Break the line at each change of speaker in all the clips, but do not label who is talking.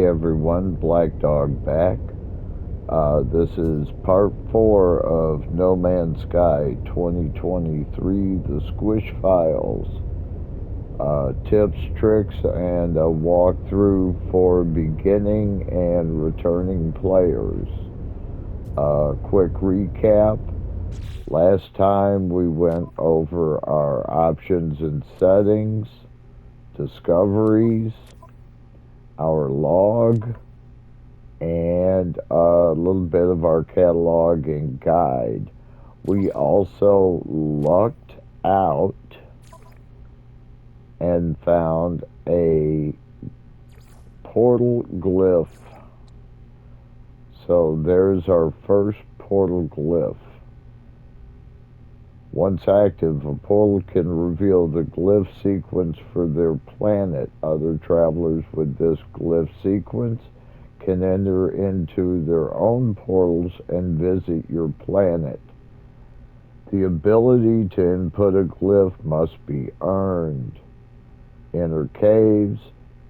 everyone, Black Dog back. This is part 4 of No Man's Sky 2023, the Squish Files. Tips, tricks, and a walkthrough for beginning and returning players. Quick recap. Last time we went over our options and settings, discoveries, our log, and a little bit of our catalog and guide. We also lucked out and found a portal glyph. So there's our first portal glyph. Once active, a portal can reveal the glyph sequence for their planet. Other travelers with this glyph sequence can enter into their own portals and visit your planet. The ability to input a glyph must be earned. Enter caves.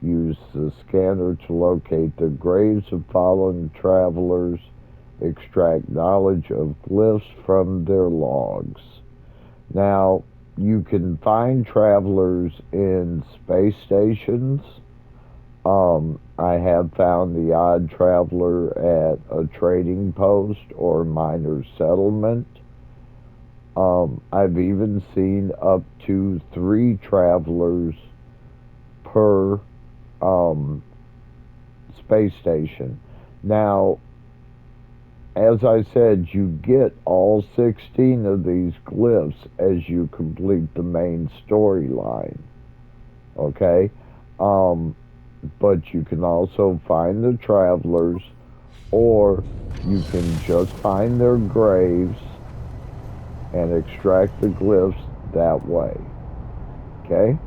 Use the scanner to locate the graves of fallen travelers. Extract knowledge of glyphs from their logs. Now, you can find travelers in space stations. I have found the odd traveler at a trading post or miner settlement. I've even seen up to 3 travelers per space station. Now, as I said, you get all 16 of these glyphs as you complete the main storyline. Okay? But you can also find the travelers, or you can just find their graves and extract the glyphs that way. Okay?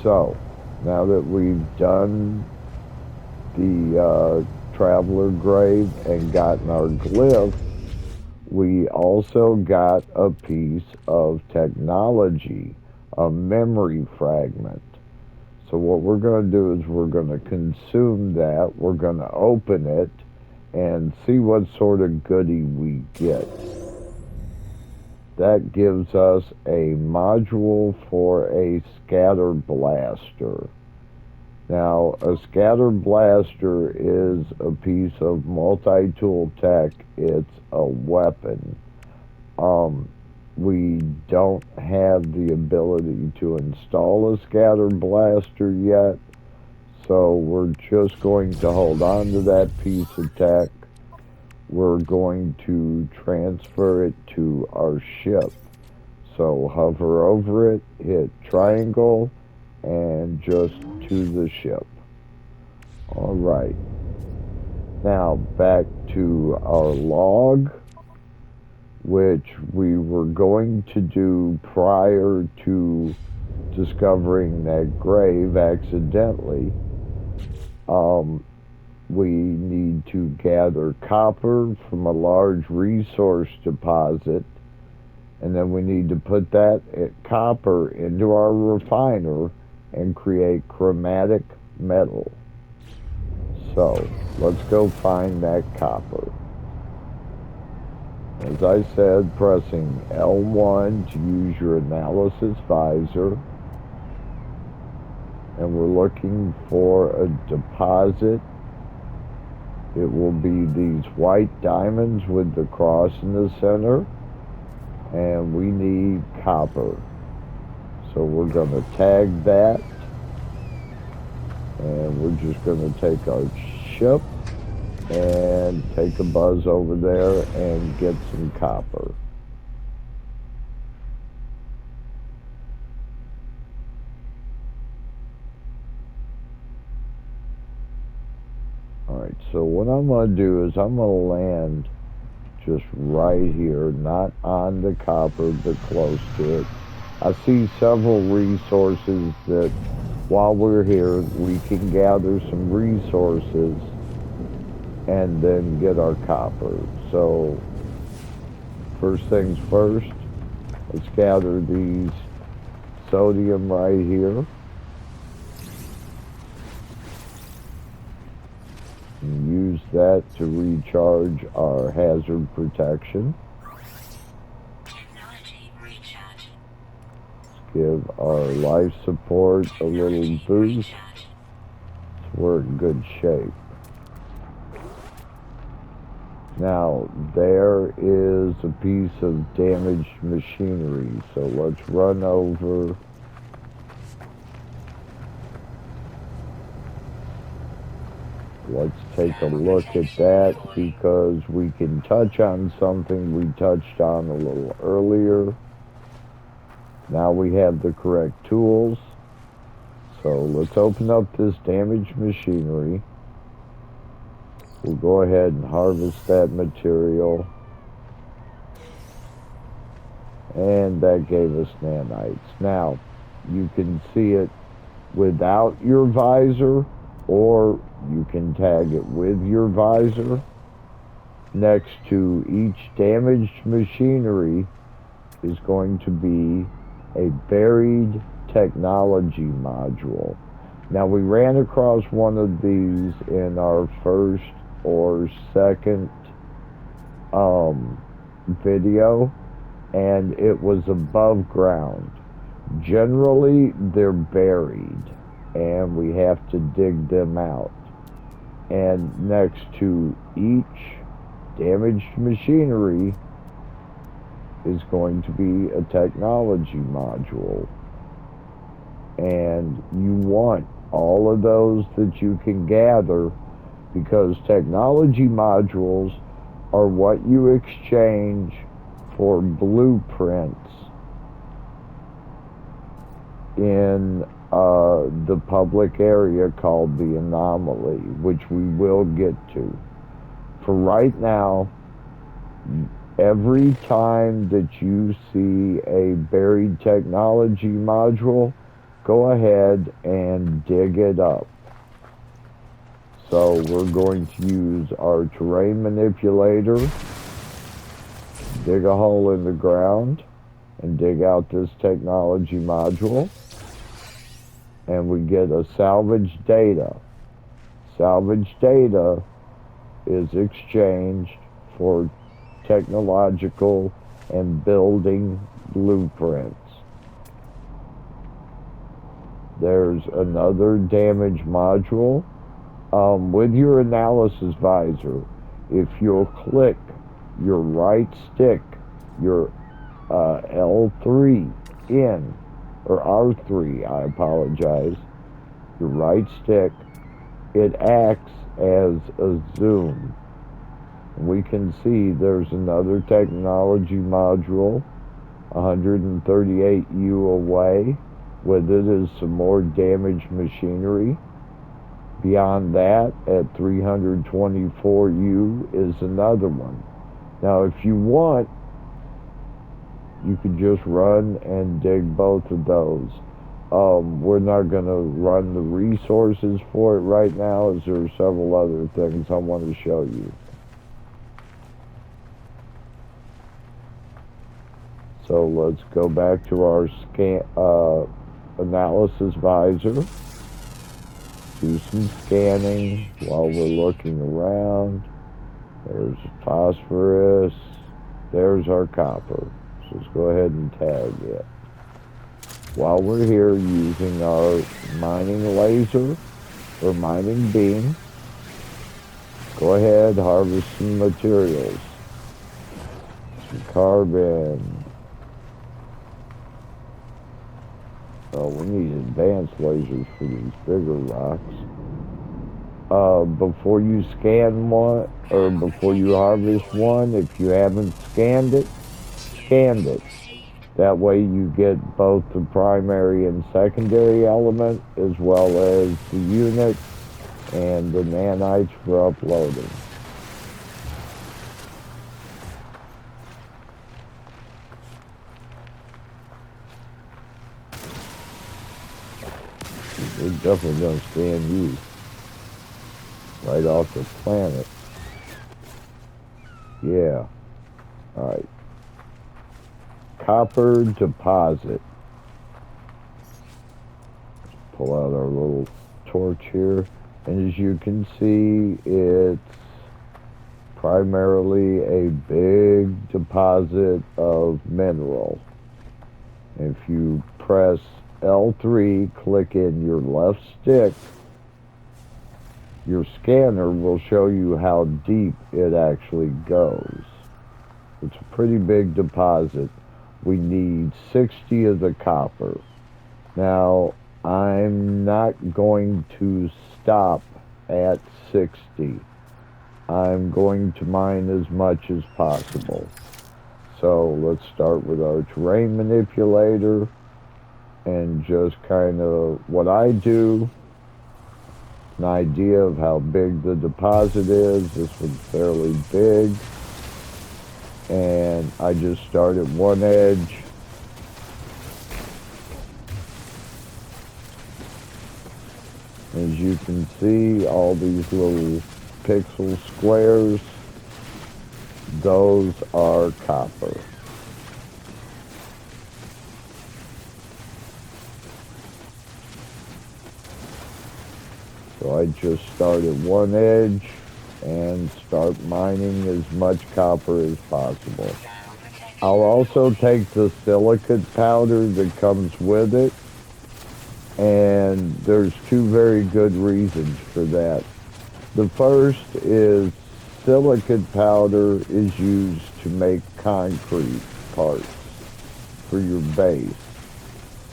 So, now that we've done the traveler grave and gotten our glyph, we also got a piece of technology, a memory fragment. So what we're going to do is we're going to consume that, we're going to open it, and see what sort of goodie we get. That gives us a module for a scatter blaster. Now, a scatter blaster is a piece of multi-tool tech. It's a weapon. We don't have the ability to install a scatter blaster yet, so we're just going to hold on to that piece of tech. We're going to transfer it to our ship. So hover over it, hit triangle, and just to the ship. All right. Now back to our log, which we were going to do prior to discovering that grave accidentally. We need to gather copper from a large resource deposit, and then we need to put that copper into our refiner and create chromatic metal. So let's go find that copper. As I said, pressing L1 to use your analysis visor, and we're looking for a deposit. It will be these white diamonds with the cross in the center, and we need copper. So we're going to tag that, and we're just going to take our ship and take a buzz over there and get some copper. Alright, so what I'm going to do is I'm going to land just right here, not on the copper, but close to it. I see several resources that while we're here, we can gather some resources and then get our copper. So, first things first, let's gather these sodium right here. and use that to recharge our hazard protection. Give our life support a little boost. So we're in good shape. Now, there is a piece of damaged machinery, so let's run over. Let's take a look at that because we can touch on something we touched on a little earlier. Now we have the correct tools. So let's open up this damaged machinery. We'll go ahead and harvest that material. And that gave us nanites. Now, you can see it without your visor, or you can tag it with your visor. Next to each damaged machinery is going to be a buried technology module. Now, we ran across one of these in our first or second video, and it was above ground. Generally, they're buried, and we have to dig them out. And next to each damaged machinery is going to be a technology module. And you want all of those that you can gather, because technology modules are what you exchange for blueprints in the public area called the anomaly, which we will get to. For right now, every time that you see a buried technology module, go ahead and dig it up. So we're going to use our terrain manipulator, dig a hole in the ground, and dig out this technology module. And we get a salvage data. Salvage data is exchanged for technological and building blueprints. There's another damage module. With your analysis visor, if you'll click your right stick, your L3 in, or R3, I apologize, your right stick, it acts as a zoom. We can see there's another technology module 138U away. With it is some more damaged machinery. Beyond that, at 324U is another one. Now, if you want, you can just run and dig both of those. We're not going to run the resources for it right now, as there are several other things I want to show you. So let's go back to our analysis visor. Do some scanning while we're looking around. There's phosphorus. There's our copper. So let's go ahead and tag it. While we're here using our mining laser or mining beam, go ahead, harvest some materials. Some carbon. Oh, we need advanced lasers for these bigger rocks. Before you scan one, or before you harvest one, if you haven't scanned it, scan it. That way you get both the primary and secondary element, as well as the unit and the nanites for uploading. We're definitely going to scan you right off the planet. Yeah. Alright. Copper deposit. Pull out our little torch here. And as you can see, it's primarily a big deposit of mineral. If you press L3, click in your left stick, your scanner will show you how deep it actually goes. It's a pretty big deposit. We need 60 of the copper. Now, I'm not going to stop at 60. I'm going to mine as much as possible. So let's start with our terrain manipulator and just kind of what I do, an idea of how big the deposit is. This one's fairly big. And I just start at one edge. As you can see, all these little pixel squares, those are copper. So I just start at one edge and start mining as much copper as possible. I'll also take the silicate powder that comes with it, and there's two very good reasons for that. The first is silicate powder is used to make concrete parts for your base.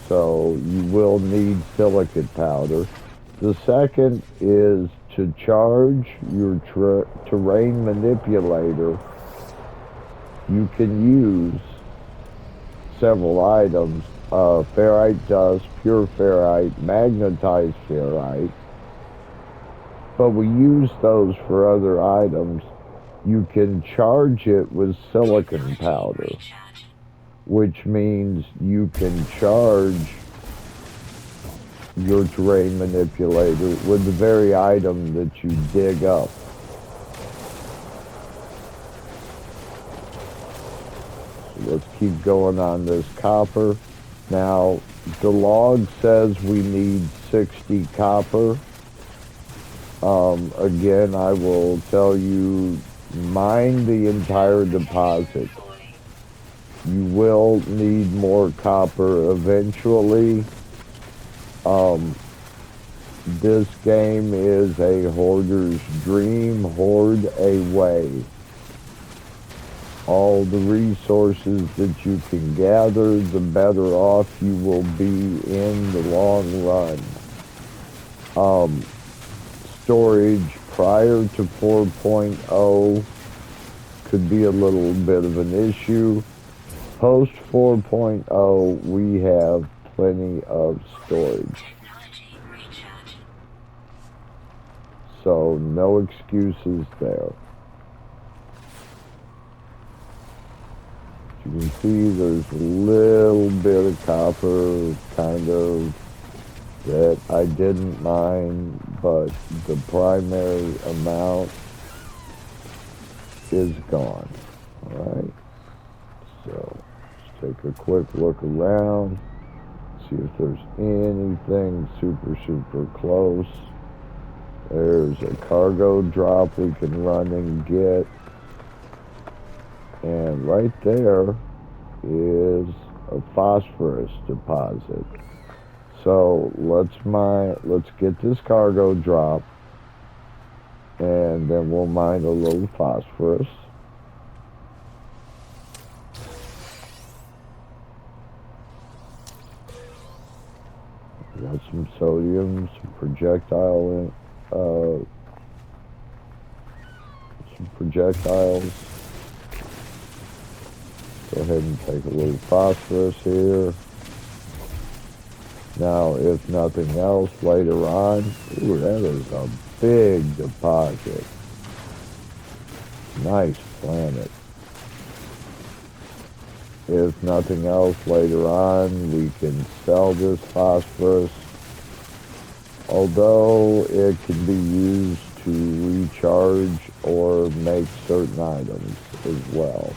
So you will need silicate powder. The second is to charge your terrain manipulator. You can use several items, ferrite dust, pure ferrite, magnetized ferrite, but we use those for other items. You can charge it with silicon powder, which means you can charge your terrain manipulator with the very item that you dig up. So let's keep going on this copper. Now, the log says we need 60 copper. Again, I will tell you, mine the entire deposit. You will need more copper eventually. This game is a hoarder's dream. Hoard away. All the resources that you can gather, the better off you will be in the long run. Storage prior to 4.0 could be a little bit of an issue. Post 4.0, we have plenty of storage. So no excuses there. As you can see, there's a little bit of copper, kind of, that I didn't mine, but the primary amount is gone. Alright, so let's take a quick look around, see if there's anything super close. There's a cargo drop we can run and get, and right there is a phosphorus deposit. So let's get this cargo drop, and then we'll mine a little phosphorus. Got some sodium, some projectiles. Go ahead and take a little phosphorus here. Now, if nothing else, later on, ooh, that is a big deposit. Nice planet. If nothing else, later on, we can sell this phosphorus. Although it can be used to recharge or make certain items as well.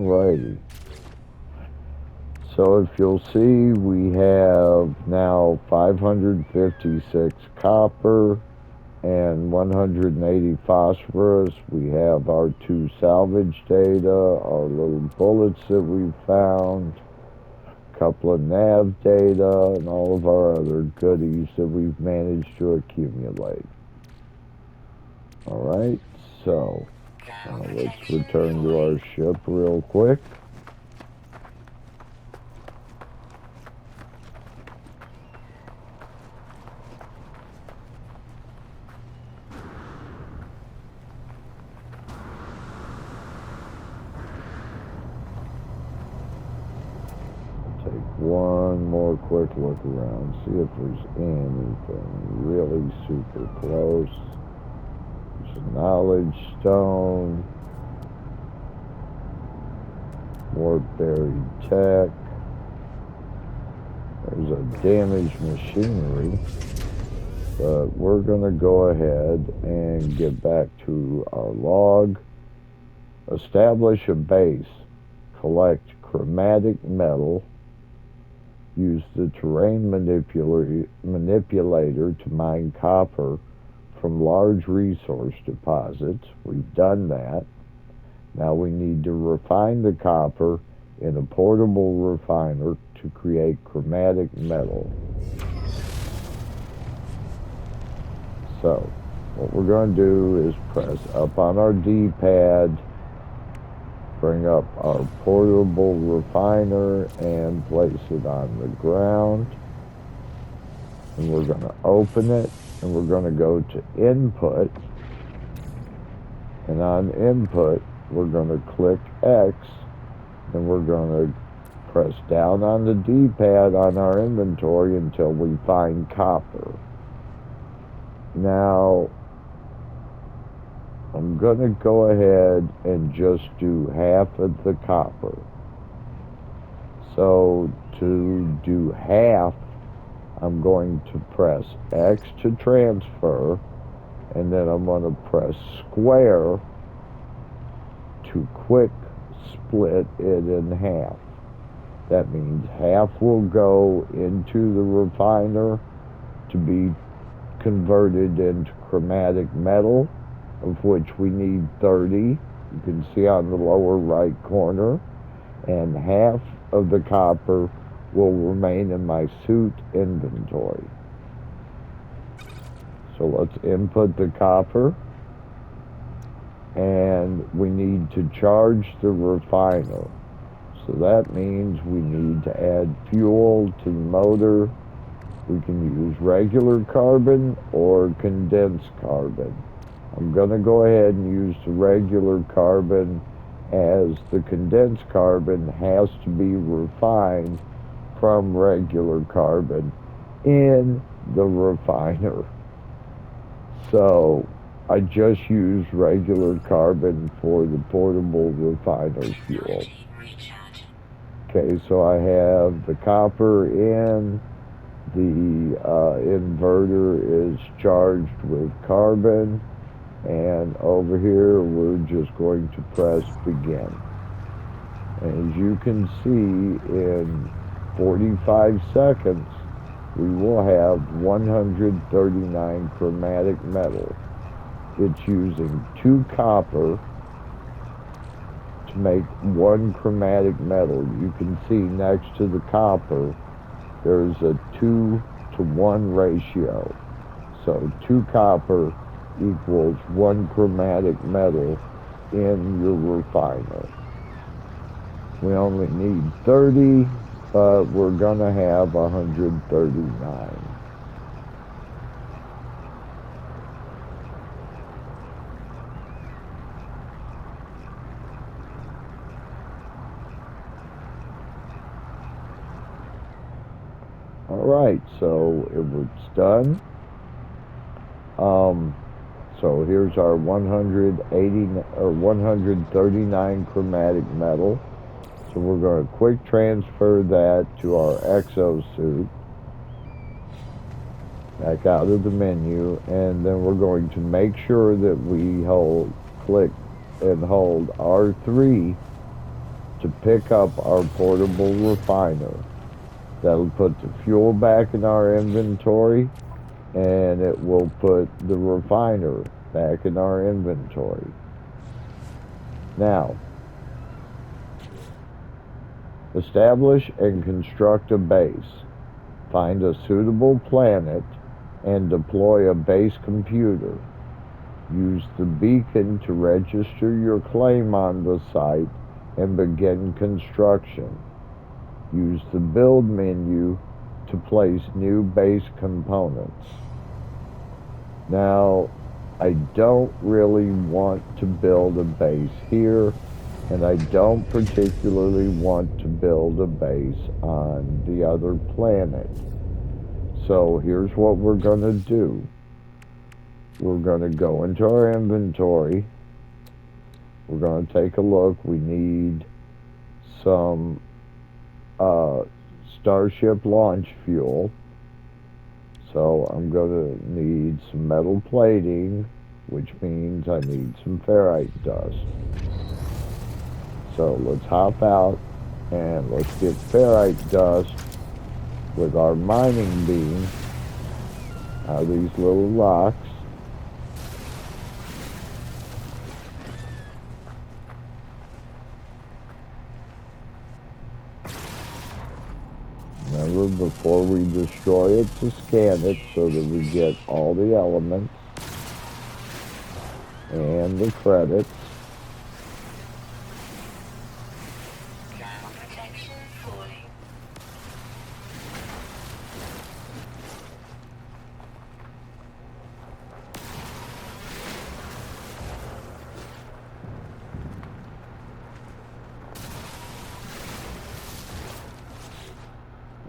Alrighty. So if you'll see, we have now 556 copper and 180 phosphorus. We have our 2 salvage data, our little bullets that we found, a couple of nav data, and all of our other goodies that we've managed to accumulate. Alright, so let's return to our ship real quick. One more quick look around, see if there's anything really super close. There's a knowledge stone, more buried tech, there's a damaged machinery, but we're gonna go ahead and get back to our log. Establish a base, collect chromatic metal, use the terrain manipulator to mine copper from large resource deposits. We've done that. Now we need to refine the copper in a portable refiner to create chromatic metal. So what we're going to do is press up on our D-pad, bring up our portable refiner and place it on the ground. And we're going to open it, and we're going to go to input. And on input, we're going to click X, and we're going to press down on the D-pad on our inventory until we find copper. Now, I'm going to go ahead and just do half of the copper. So to do half, I'm going to press X to transfer, and then I'm going to press square to quick split it in half. That means half will go into the refiner to be converted into chromatic metal, of which we need 30. You can see on the lower right corner. And half of the copper will remain in my suit inventory. So let's input the copper. And we need to charge the refiner. So that means we need to add fuel to the motor. We can use regular carbon or condensed carbon. I'm going to go ahead and use the regular carbon, as the condensed carbon has to be refined from regular carbon in the refiner. So I just use regular carbon for the portable refiner fuel. Okay, so I have the copper in, the inverter is charged with carbon, and over here we're just going to press begin. And as you can see, in 45 seconds we will have 139 chromatic metal. It's using 2 copper to make 1 chromatic metal. You can see next to the copper there's a 2-to-1 ratio. So 2 copper equals 1 chromatic metal in your refiner. We only need 30, but we're gonna have 139. Alright, so it was done. So here's our 139 chromatic metal. So we're going to quick transfer that to our exosuit. Back out of the menu, and then we're going to make sure that we click and hold R3 to pick up our portable refiner. That'll put the fuel back in our inventory, and it will put the refiner back in our inventory. Now, establish and construct a base. Find a suitable planet and deploy a base computer. Use the beacon to register your claim on the site and begin construction. Use the build menu to place new base components. Now, I don't really want to build a base here, and I don't particularly want to build a base on the other planet. So here's what we're going to do. We're going to go into our inventory. We're going to take a look. We need some Starship launch fuel. So I'm going to need some metal plating, which means I need some ferrite dust. So let's hop out and let's get ferrite dust with our mining beam out of these little rocks. Remember, before we destroy it, to scan it so that we get all the elements and the credits.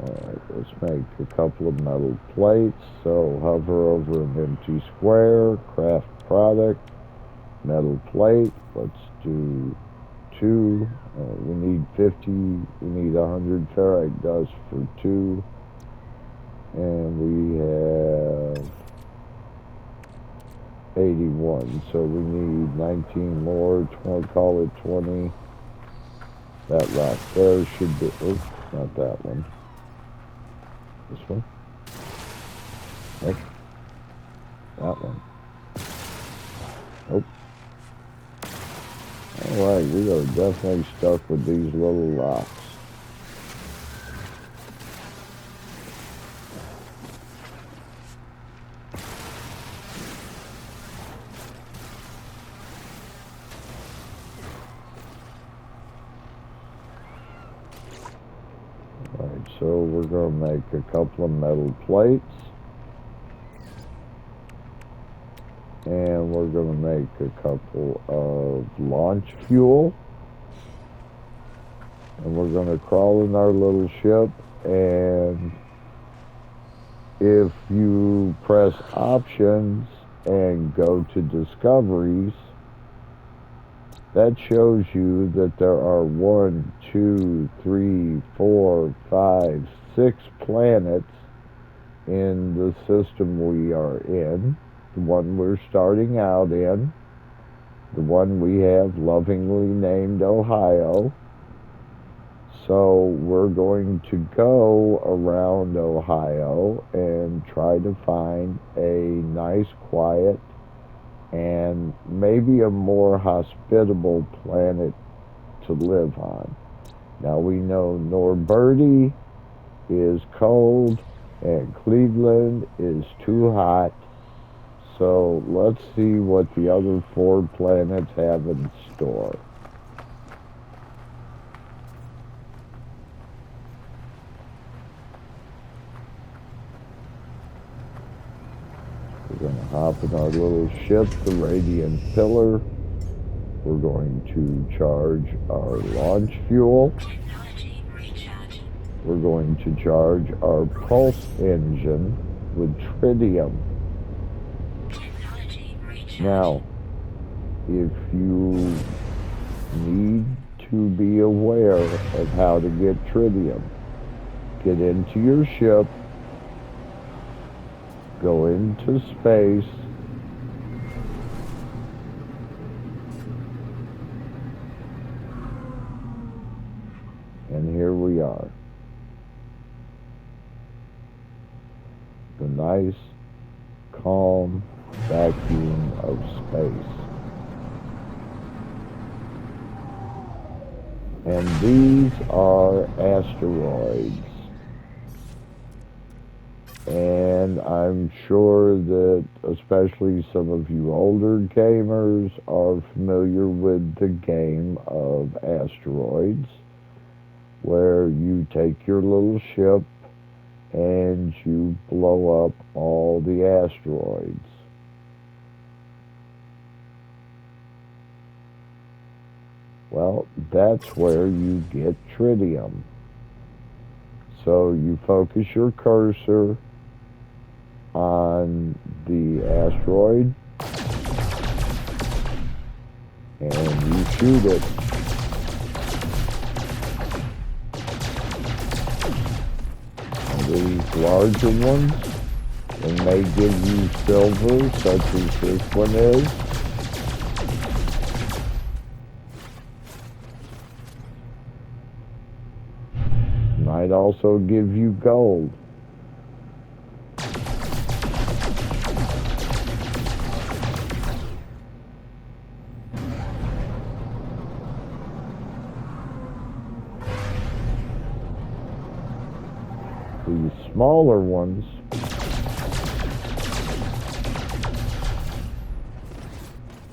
Alright, let's make a couple of metal plates. So hover over an empty square, craft product, metal plate. Let's do 2. We need 50, we need 100 ferrite dust for 2. And we have 81, so we need 19 more. Call it 20. That rock there should be, oops, not that one. This one? Nope. That one. Nope. Alright, we are definitely stuck with these little rocks. Alright, so we're going to make a couple of metal plates. And we're going to make a couple of launch fuel. And we're going to crawl in our little ship. And if you press options and go to discoveries, that shows you that there are 1, 2, 3, 4, 5, 6 planets in the system we are in. The one we're starting out in, the one we have lovingly named Ohio. So we're going to go around Ohio and try to find a nice, quiet, and maybe a more hospitable planet to live on. Now we know Norberti is cold and Cleveland is too hot. So let's see what the other 4 planets have in store. We're going to hop in our little ship, the Radiant Pillar. We're going to charge our launch fuel. We're going to charge our pulse engine with tritium. Now, if you need to be aware of how to get tritium, get into your ship, go into space, are. The nice, calm vacuum of space. And these are asteroids. And I'm sure that especially some of you older gamers are familiar with the game of asteroids, where you take your little ship and you blow up all the asteroids. Well, that's where you get tritium. So you focus your cursor on the asteroid and you shoot it. And these larger ones, they may give you silver, such as this one is. Might also give you gold. These smaller ones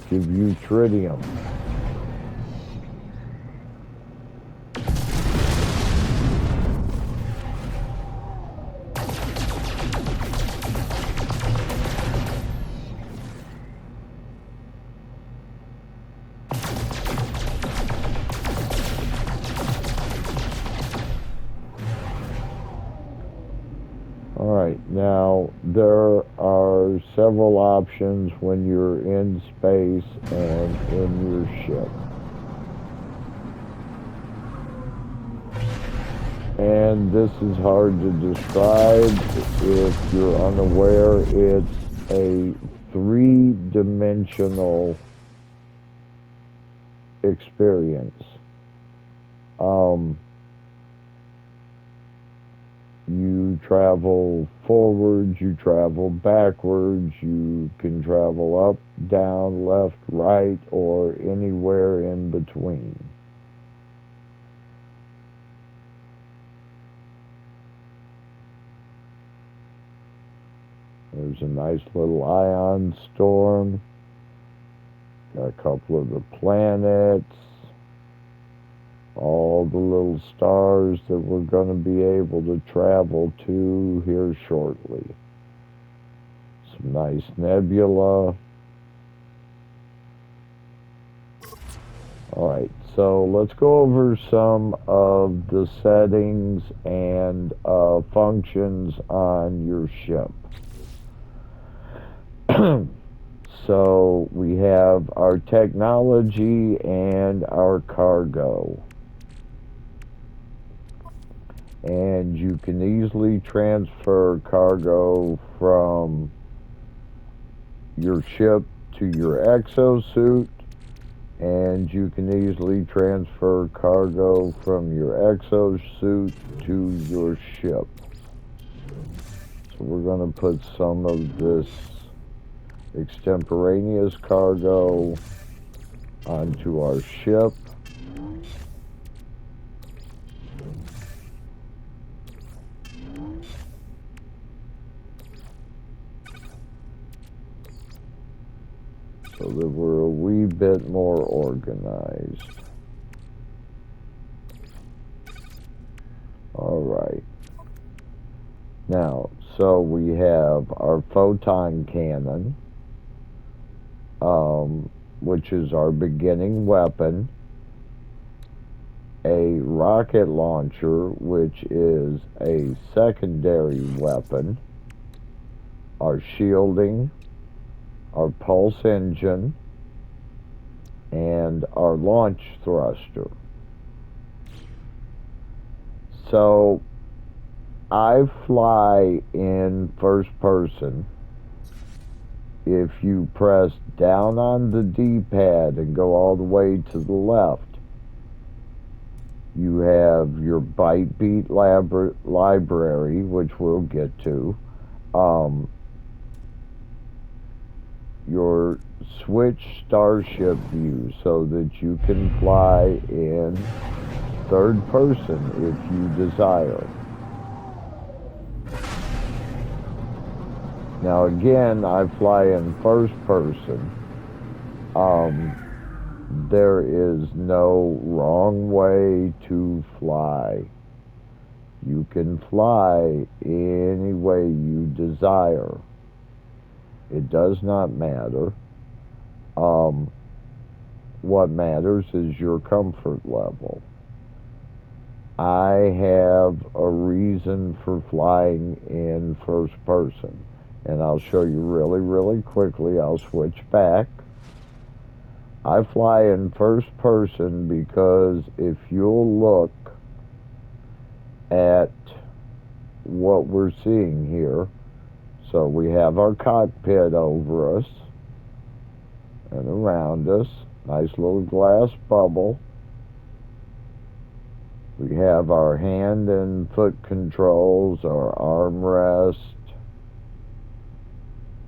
give you tritium. Alright, now there are several options when you're in space and in your ship. And this is hard to describe. If you're unaware, it's a three-dimensional experience. You travel forwards, you travel backwards, you can travel up, down, left, right, or anywhere in between. There's a nice little ion storm. Got a couple of the planets. All the little stars that we're going to be able to travel to here shortly. Some nice nebula. Alright, so let's go over some of the settings and functions on your ship. So we have our technology and our cargo. And you can easily transfer cargo from your ship to your exosuit, and you can easily transfer cargo from your exosuit to your ship. So we're going to put some of this extemporaneous cargo onto our ship. So that we're a wee bit more organized. Alright. Now, so we have our photon cannon, which is our beginning weapon, a rocket launcher, which is a secondary weapon, our shielding, our pulse engine, and our launch thruster. So I fly in first person. If you press down on the D-pad and go all the way to the left, You have your byte beat library, which we'll get to. Your switch starship view so that you can fly in third person if you desire. Now again, I fly in first person. There is no wrong way to fly. You can fly any way you desire. It does not matter. What matters is your comfort level. I have a reason for flying in first person, and I'll show you really quickly. I'll switch back. I fly in first person because if you'll look at what we're seeing here, so we have our cockpit over us and around us, nice little glass bubble. We have our hand and foot controls, our armrest.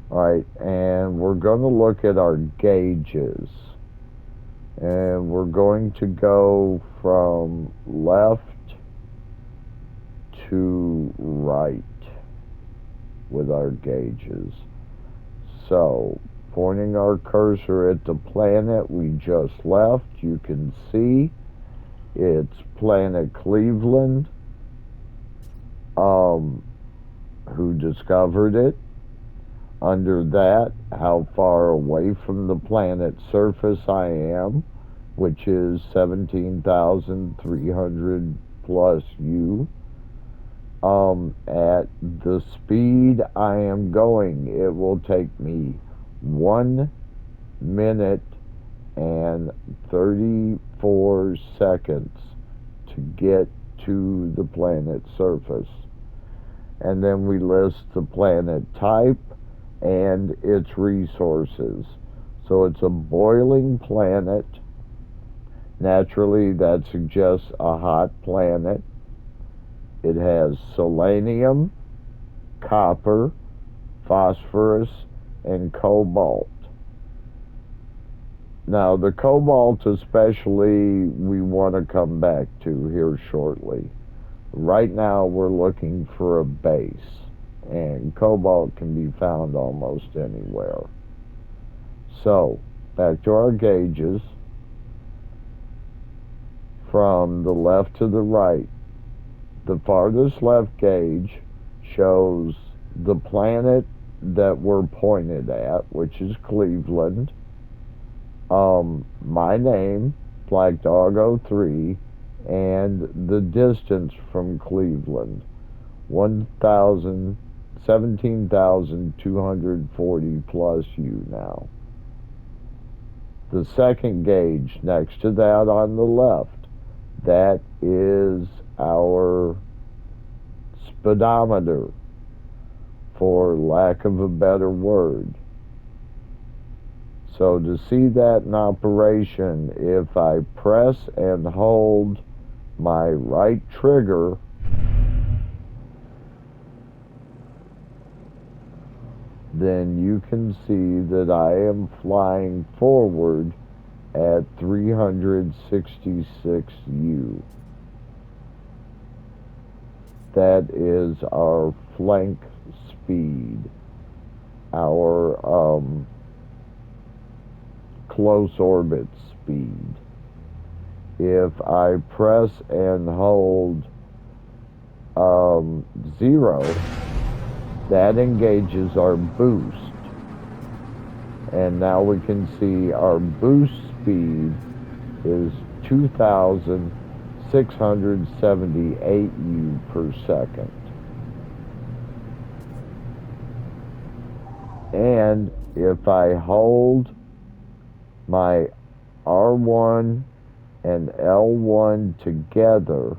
All right, and we're going to look at our gauges. And we're going to go from left to right with our gauges. So, pointing our cursor at the planet we just left, you can see it's planet Cleveland. Who discovered it? Under that, how far away from the planet's surface I am, which is 17,300 plus U. At the speed I am going, it will take me 1 minute and 34 seconds to get to the planet's surface. And then we list the planet type and its resources. So it's a boiling planet. Naturally, that suggests a hot planet. It has selenium, copper, phosphorus, and cobalt. Now, the cobalt especially, we want to come back to here shortly. Right now, we're looking for a base. And cobalt can be found almost anywhere. So, back to our gauges. From the left to the right, the farthest left gauge shows the planet that we're pointed at, which is Cleveland. My name, Black Dog 03, and the distance from Cleveland, 17,240 plus U now. The second gauge next to that on the left, that is our speedometer, for lack of a better word. So to see that in operation, if I press and hold my right trigger, then you can see that I am flying forward at 366 U. That is our flank speed, our close orbit speed. If I press and hold 0, that engages our boost. And now we can see our boost speed is 2,678 U per second. And if I hold my R1 and L1 together,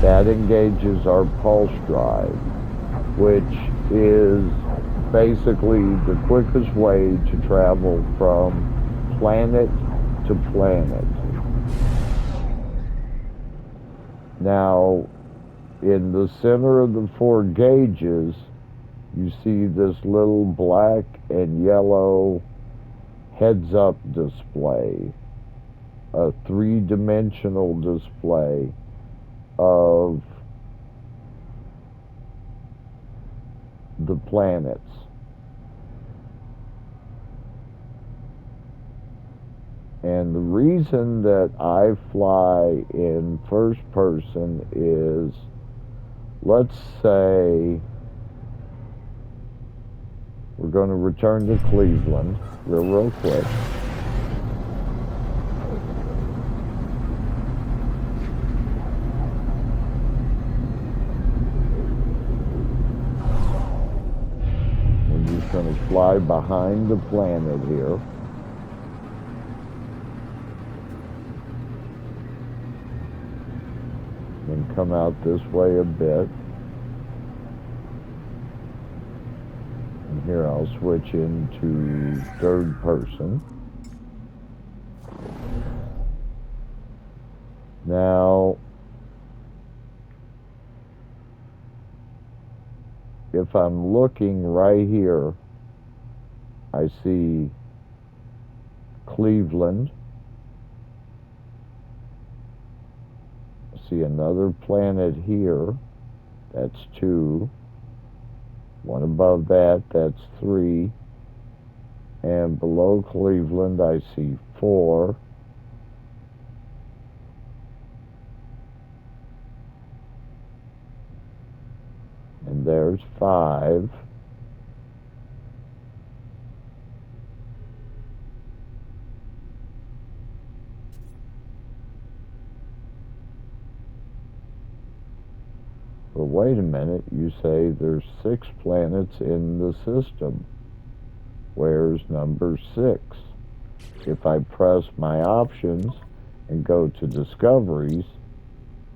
that engages our pulse drive, which is basically the quickest way to travel from planet to planet. Now, in the center of the 4 gauges, you see this little black and yellow heads-up display, a 3-dimensional display of the planets. And the reason that I fly in first person is, let's say we're going to return to Cleveland real quick. We're just going to fly behind the planet here. And come out this way a bit. And here I'll switch into third person. Now, if I'm looking right here, I see Cleveland. See another planet here, that's 2. One above that, that's 3. And below Cleveland, I see 4. And there's 5. But wait a minute, you say there's 6 planets in the system. Where's number 6? If I press my options and go to discoveries,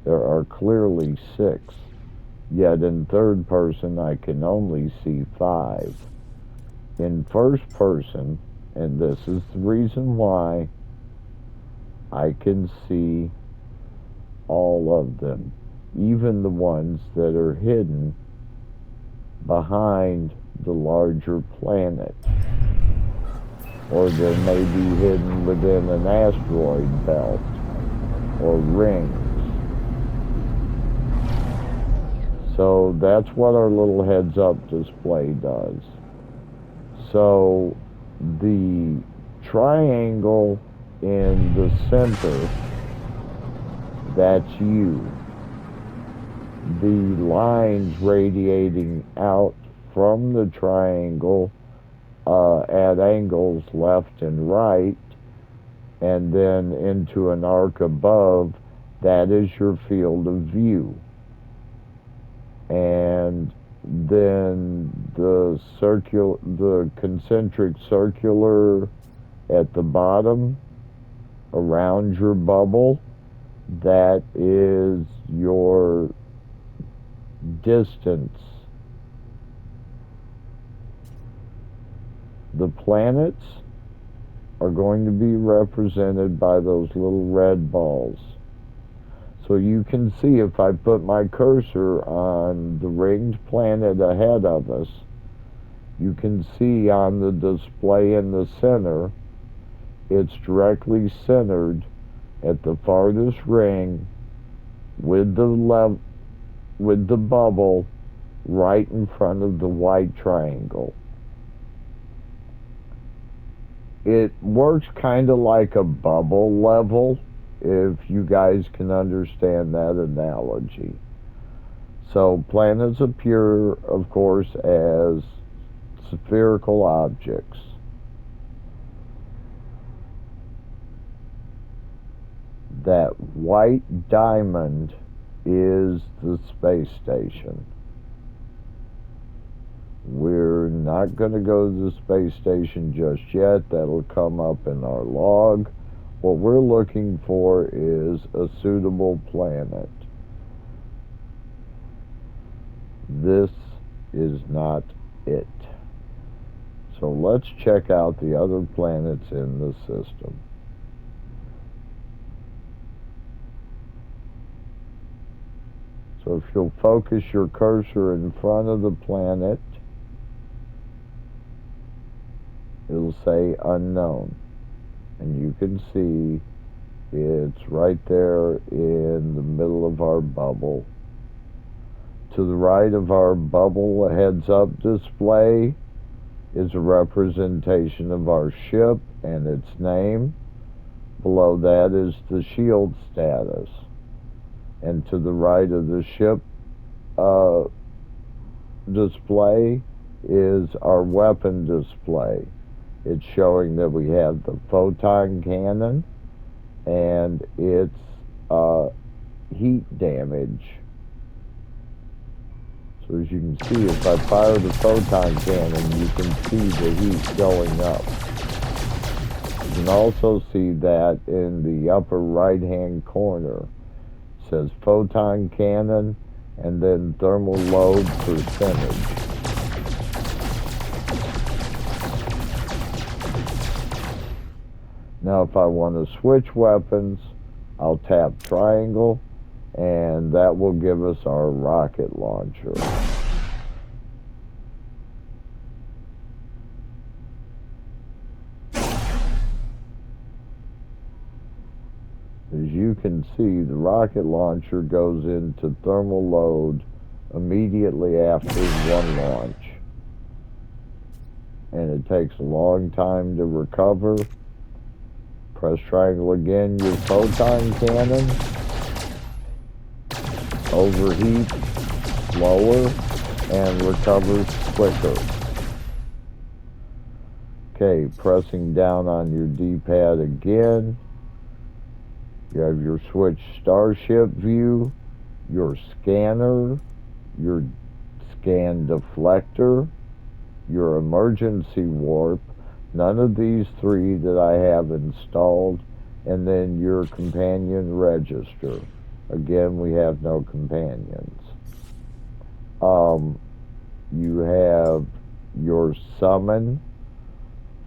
there are clearly 6. Yet in third person, I can only see 5. In first person, and this is the reason why, I can see all of them, even the ones that are hidden behind the larger planet, or they may be hidden within an asteroid belt or rings. So that's what our little heads-up display does. So the triangle in the center, that's you. The lines radiating out from the triangle at angles left and right, and then into an arc above, that is your field of view. And then the concentric circular at the bottom around your bubble, that is your distance. The planets are going to be represented by those little red balls. So you can see, if I put my cursor on the ringed planet ahead of us, you can see on the display in the center, it's directly centered at the farthest ring with the bubble right in front of the white triangle. It works kind of like a bubble level, if you guys can understand that analogy. So planets appear, of course, as spherical objects. That white diamond is the space station. We're not going to go to the space station just yet. That'll come up in our log. What we're looking for is a suitable planet. This is not it. So let's check out the other planets in the system. So if you'll focus your cursor in front of the planet, it'll say unknown. And you can see it's right there in the middle of our bubble. To the right of our bubble, a heads-up display is a representation of our ship and its name. Below that is the shield status. And to the right of the ship display is our weapon display. It's showing that we have the photon cannon and its heat damage. So as you can see, if I fire the photon cannon, you can see the heat going up. You can also see that in the upper right-hand corner. It says photon cannon and then thermal load percentage. Now if I want to switch weapons, I'll tap triangle, and that will give us our rocket launcher. As you can see, the rocket launcher goes into thermal load immediately after one launch. And it takes a long time to recover. Press triangle again, your photon cannon overheats slower and recovers quicker. Okay, pressing down on your D-pad again. You have your switch starship view, your scanner, your scan deflector, your emergency warp, none of these three that I have installed, and then your companion register. Again, we have no companions. You have your summon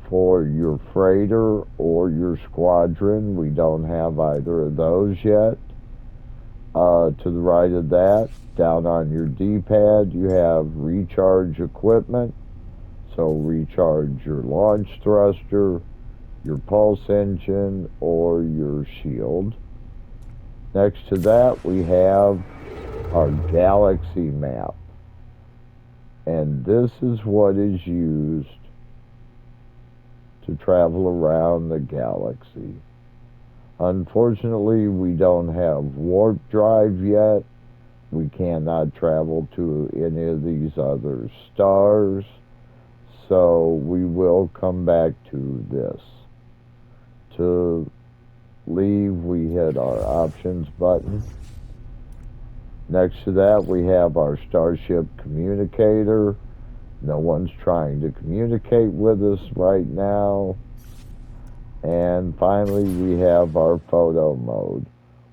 for your freighter or your squadron. We don't have either of those yet. To the right of that, down on your D-pad, you have recharge equipment. So recharge your launch thruster, your pulse engine, or your shield. Next to that, we have our galaxy map. And this is what is used to travel around the galaxy. Unfortunately, we don't have warp drive yet. We cannot travel to any of these other stars. So we will come back to this. To leave, we hit our options button. Next to that, we have our Starship communicator. No one's trying to communicate with us right now. And finally, we have our photo mode,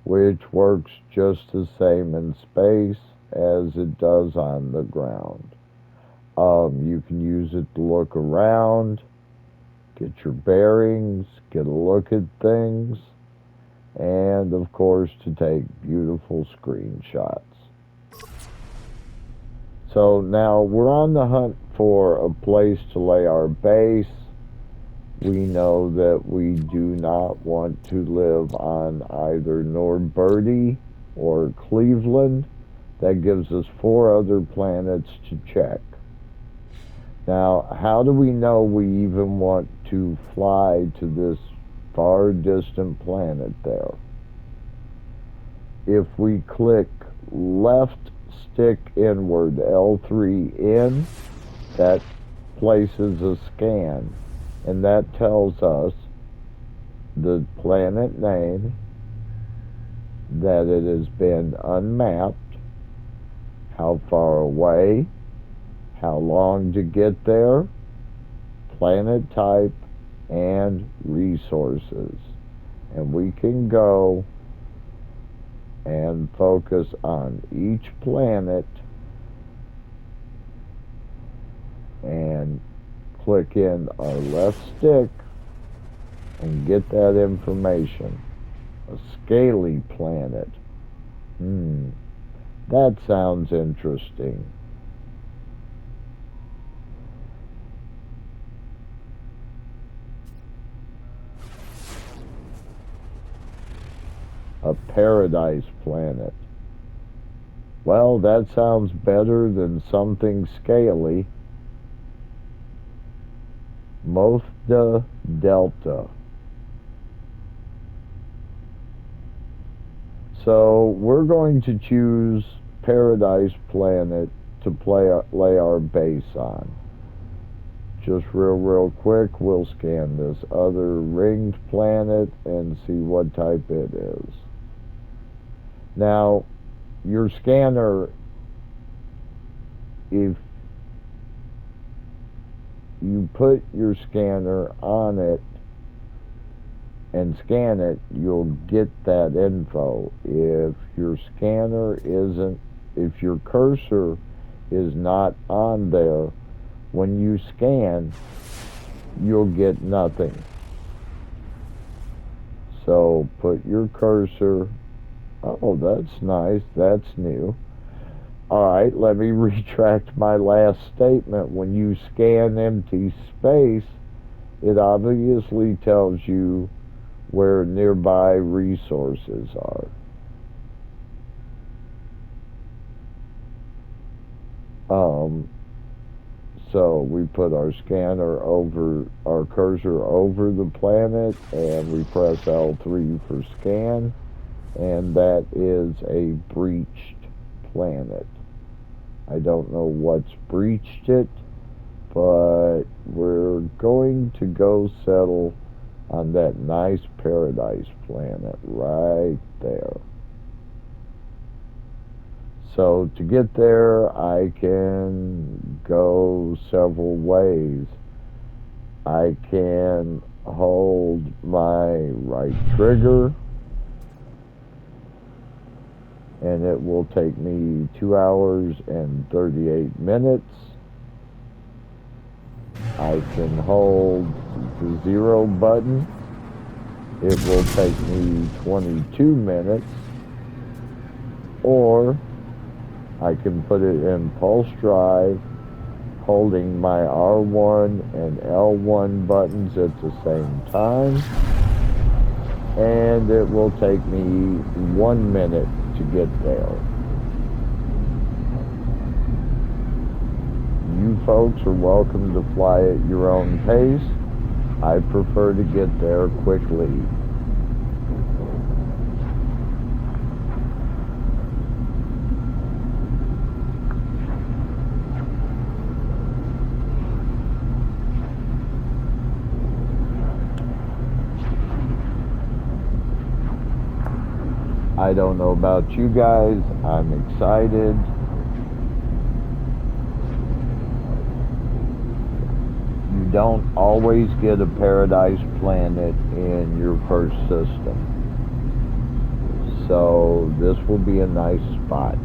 which works just the same in space as it does on the ground. You can use it to look around, get your bearings, get a look at things, and of course to take beautiful screenshots. So now we're on the hunt for a place to lay our base. We know that we do not want to live on either Norberti or Cleveland. That gives us 4 other planets to check. Now, how do we know we even want to fly to this far distant planet there? If we click left stick inward, L3 in, that places a scan, and that tells us the planet name, that it has been unmapped, how far away, how long to get there, planet type, and resources. And we can go and focus on each planet and click in our left stick and get that information. A scaly planet. That sounds interesting. A paradise planet. Well, that sounds better than something scaly. Mofda Delta. So we're going to choose Paradise Planet to lay our base on. Just real quick, we'll scan this other ringed planet and see what type it is. Now, your scanner, if you put your scanner on it and scan it, you'll get that info. If your cursor is not on there, when you scan, you'll get nothing. So put your cursor, oh, that's nice, that's new. Alright, let me retract my last statement. When you scan empty space, it obviously tells you where nearby resources are. So we put our cursor over the planet, and we press L3 for scan, and that is a breached planet. I don't know what's breached it, but we're going to go settle on that nice paradise planet right there. So to get there, I can go several ways. I can hold my right trigger, and it will take me 2 hours and 38 minutes. I can hold the 0 button. It will take me 22 minutes. Or I can put it in pulse drive, holding my R1 and L1 buttons at the same time, and it will take me 1 minute to get there. You folks are welcome to fly at your own pace. I prefer to get there quickly. I don't know about you guys, I'm excited. You don't always get a paradise planet in your first system. So this will be a nice spot.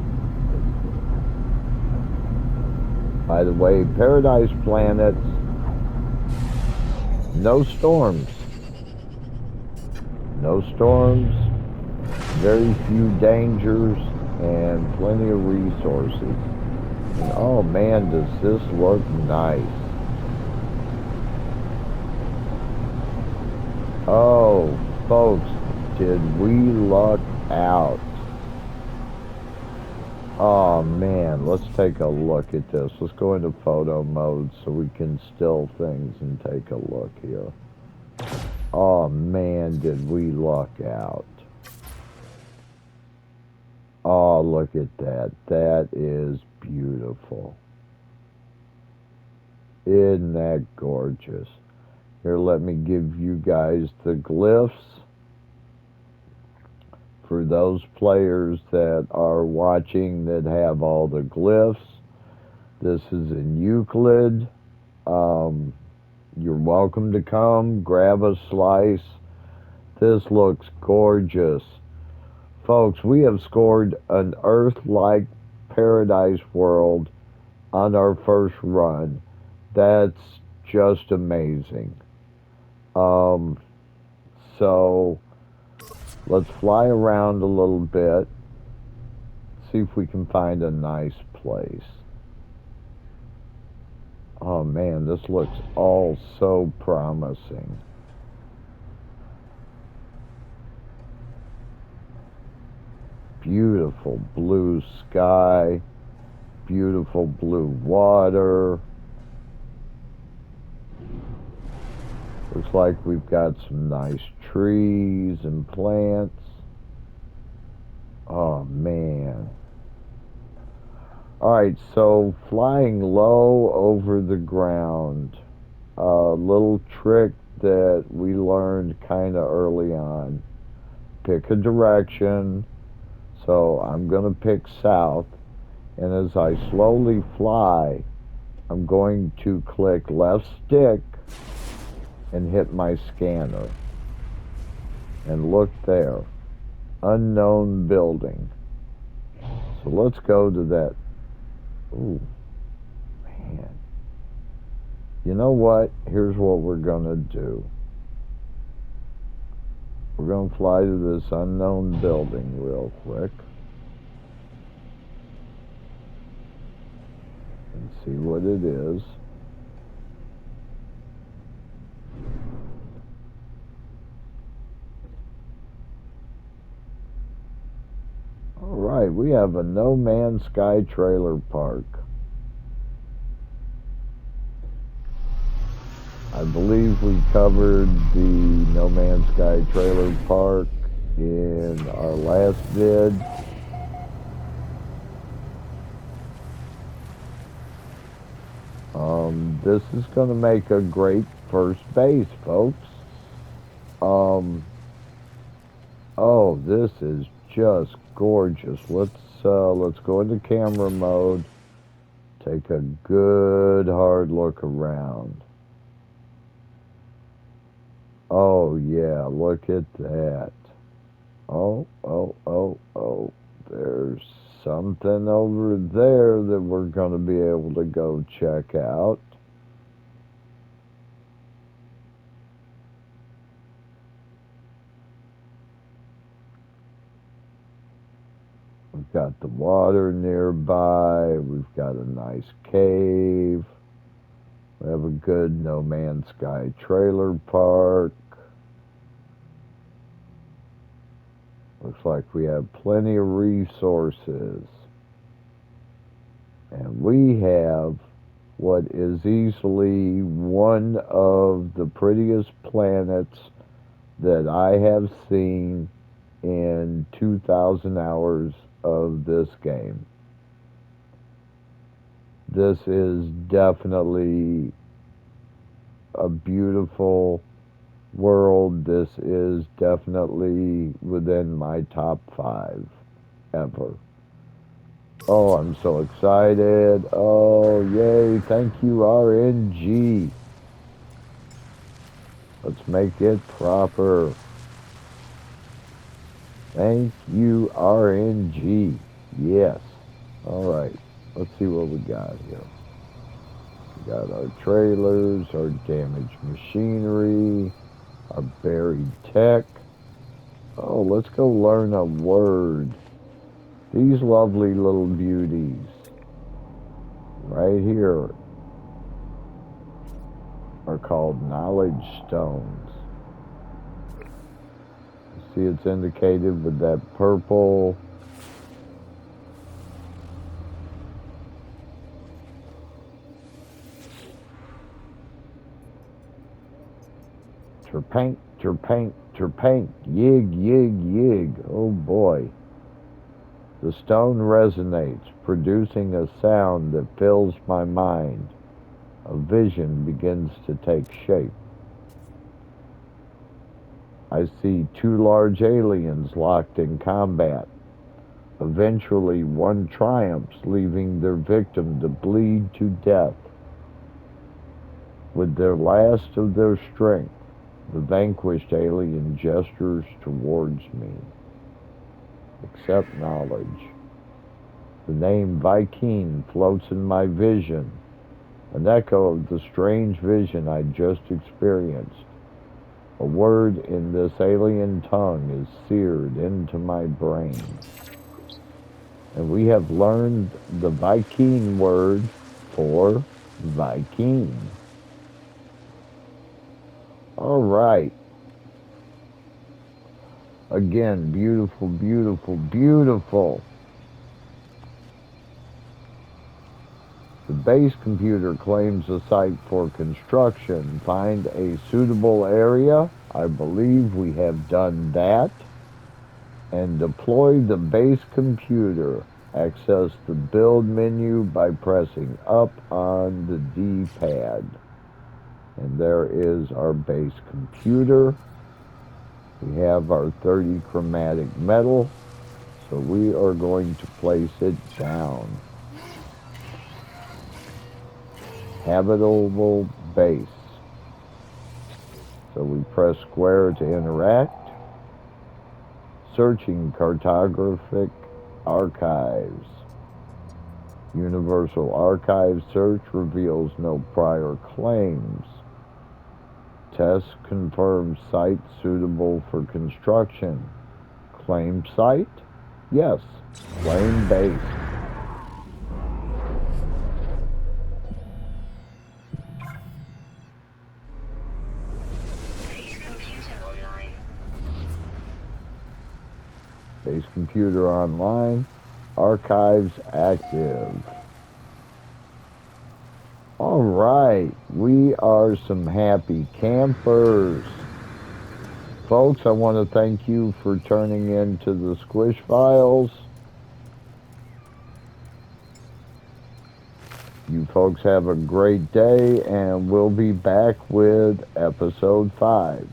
By the way, paradise planets, no storms. No storms. Very few dangers, and plenty of resources. And oh man, does this look nice. Oh, folks, did we luck out. Oh man, let's take a look at this. Let's go into photo mode so we can still things and take a look here. Oh man, did we luck out. Oh, look at that. That is beautiful. Isn't that gorgeous? Here, let me give you guys the glyphs. For those players that are watching that have all the glyphs, this is in Euclid. You're welcome to come, grab a slice. This looks gorgeous. Folks, we have scored an Earth-like paradise world on our first run. That's just amazing. So let's fly around a little bit, see if we can find a nice place. Oh man, this looks all so promising. Beautiful blue sky, beautiful blue water. Looks like we've got some nice trees and plants. Oh man. Alright, so flying low over the ground. A little trick that we learned kind of early on. Pick a direction. So I'm going to pick south. And as I slowly fly, I'm going to click left stick and hit my scanner. And look there. Unknown building. So let's go to that. Ooh, man. You know what? Here's what we're going to do. We're going to fly to this unknown building real quick. And see what it is. Alright, we have a No Man's Sky trailer park. I believe we covered the No Man's Sky trailer park in our last vid. This is going to make a great first base, folks. Oh, this is just gorgeous. Let's go into camera mode. Take a good hard look around. Oh yeah, look at that. Oh. There's something over there that we're going to be able to go check out. We've got the water nearby. We've got a nice cave. We have a good No Man's Sky trailer park. Looks like we have plenty of resources. And we have what is easily one of the prettiest planets that I have seen in 2,000 hours of this game. This is definitely a beautiful world. This is definitely within my top 5 ever. Oh, I'm so excited. Oh, yay. Thank you, RNG. Let's make it proper. Thank you, RNG. Yes. All right. Let's see what we got here. We got our trailers, our damaged machinery, our buried tech. Oh, let's go learn a word. These lovely little beauties right here are called knowledge stones. See, it's indicated with that purple. Terpank, terpank, terpank, yig, yig, yig. Oh boy. The stone resonates, producing a sound that fills my mind. A vision begins to take shape. I see 2 large aliens locked in combat. Eventually, one triumphs, leaving their victim to bleed to death. With their last of their strength, the vanquished alien gestures towards me. Accept knowledge. The name Viking floats in my vision, an echo of the strange vision I just experienced. A word in this alien tongue is seared into my brain. And we have learned the Viking word for Viking. All right. Again, beautiful, beautiful, beautiful. The base computer claims a site for construction. Find a suitable area. I believe we have done that. And deploy the base computer. Access the build menu by pressing up on the D-pad. And there is our base computer. We have our 30 chromatic metal. So we are going to place it down. Habitable base. So we press square to interact. Searching cartographic archives. Universal Archive search reveals no prior claims. Test confirms site suitable for construction. Claim site? Yes. Claim base. Base computer online. Archives active. All right, we are some happy campers. Folks, I want to thank you for turning into the Squish Files. You folks have a great day, and we'll be back with episode 5.